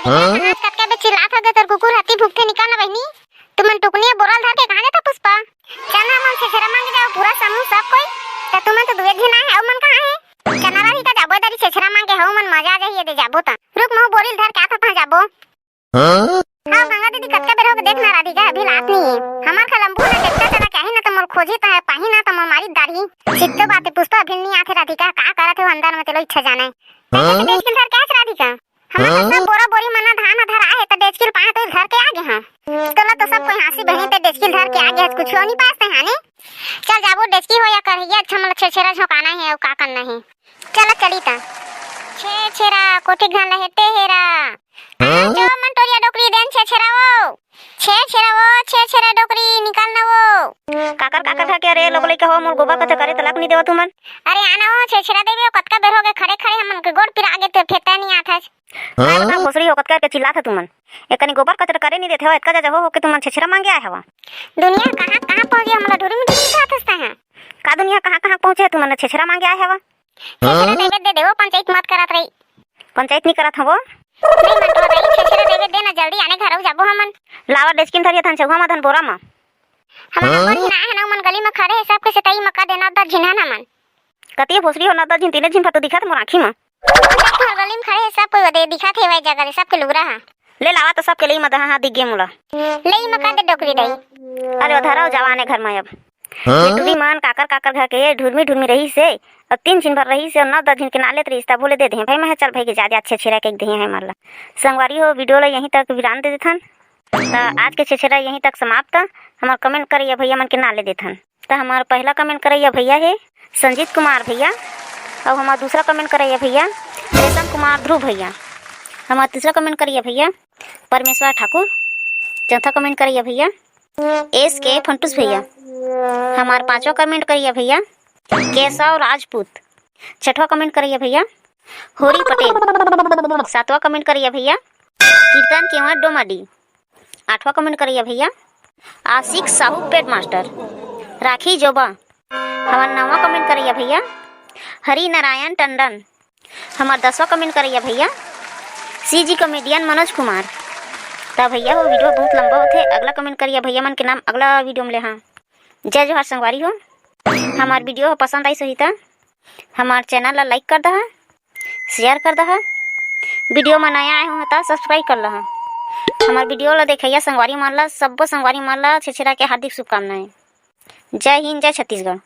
आज कट के चिल्लात हो तेरे कुकुर हाथी भूख के निकाल ना बहनी। तुमन टुकनी बोरल धर के कहां जाता पुष्पा? चना मन से शर्मा मांगे जाओ पूरा समूह सब कोई। त तुमन तो दुए दिन आए मन कहां है? चना रही का जाबो दरी से शर्मा मांगे हौ मन मजा आ जाई दे जाबो त। रुक मो बोरिल धर के आता था जाबो। हां गंगा दीदी कटका बेर हो के देखना राधिका अभी रात नहीं है। हमार खलंबू ना देखता चला कहे ना त मोर खोजे त है पाही ना त मोर मारी दाढ़ी। सिद्ध बात पुष्पा अभी नहीं आथे राधिका का करत हो अंदर में तेलो इच्छा जाने। देख के धर के राधिका हमारा सब बोरा बोरी मना धान धर आए त डेस्किल पाए तो घर के आगे हां तोला तो सब कोई हंसी बहनी ते डेस्किल धर के आगे कुछ हो नहीं पास हाने। चल जाबो डेस्की हो या करिया अच्छा मतलब छेछेरा झोकाना है और का करना है। चल चली ता छेछेरा कोठी घान लहेते हेरा जो मन टोरिया डोकरी देन छेछेरा डोकरी निकाल ना वो काकर था के रे लोग लेके हो मोर गोबा कथे करे तलाक नहीं देवा तुमन। अरे आना हो छेछेरा देबे कतका बेर हो गए खड़े खड़े हमन के गोड़ पिरा आगे ते फेता नहीं आता है। बता भोसड़ी हो कतका के चिल्लात तुमन एकनी गोबर कचरा करे नहीं देथे हो इतका जा हो के तुमन छेछेरा मांगे आए हवा। दुनिया कहां पहुंच गया हमला ढोरी में दिखात हस्ता है का दुनिया कहां पहुंचे तुमन छेछेरा मांगे आए हवा। छेछेरा देबे दे देवो पंचायत मत करत रही। पंचायत नहीं करत हवो नहीं मन तो रही छेछेरा देबे देना जल्दी आने घर जाबो हमन। लावा डेस्किन धरिया थन चौहा में धन बोरा में हमन पर हिना है ना मन गली में खड़े सब के सताई मक्का देना द जिन्हा ना मन कती भोसड़ी हो ना द जिन तीने जिन तो दिखत मोर आंखी में गली में खड़े सब कोई दे दिखत है वही जगह सब के लुगरा हां ले लावा तो सब के लई मदा हां दिख गे मोला लई मक्का दे डोकरी दई। अरे धराओ जवाने घर में अब टुरी मान काकर घर के ढुरमी रही से अब 3 दिन भर रही से और 9-10 दिन के नाले रिश्ता बोले दे दे भाई मैं चल भाई के ज्यादा अच्छे छेरा के दे है मारला संगवारी हो वीडियो ला यहीं तक विराम दे देथन। तो आज के छेछेरा यहीं तक समाप्त। हमार कमेंट करिए भैया मन के नाले देथन। तो हमार पहला कमेंट करिए भैया है संजीत कुमार भैया और हमार दूसरा कमेंट करिए भैया रेशम कुमार ध्रुव भैया। हमार तीसरा कमेंट करिए भैया परमेश्वर ठाकुर। चौथा कमेंट करिए भैया एस के फंटूस भैया। हमार पांचवा कमेंट करिए भैया केशव राजपूत। छठवा कमेंट करिए भैया होरी पटेल। सातवां कमेंट करिए भैया कीर्तन केवट डोमाडी। आठवां कमेंट करिए भैया आशिक साहू पेड मास्टर राखी जोबा। हमार 9वां कमेंट करिए भैया हरि नारायण टंडन। हमार 10वां कमेंट करिए भैया सीजी कॉमेडियन मनोज कुमार। तब भैया वो वीडियो बहुत लंबा होते अगला कमेंट करिए भैया मन के नाम अगला वीडियो में ले। हाँ जय जोहार संगवारी हो। हमार वीडियो पसंद आई सही था हमार चैनल ला लाइक कर दहा शेयर कर दहा वीडियो में नया आए हो तो सब्सक्राइब कर लहा। हमार वीडियो ला देखिए संगवारी मान ला सब संगवारी मान ला छेछेरा के हार्दिक शुभकामनाएं। जय हिंद जय छत्तीसगढ़।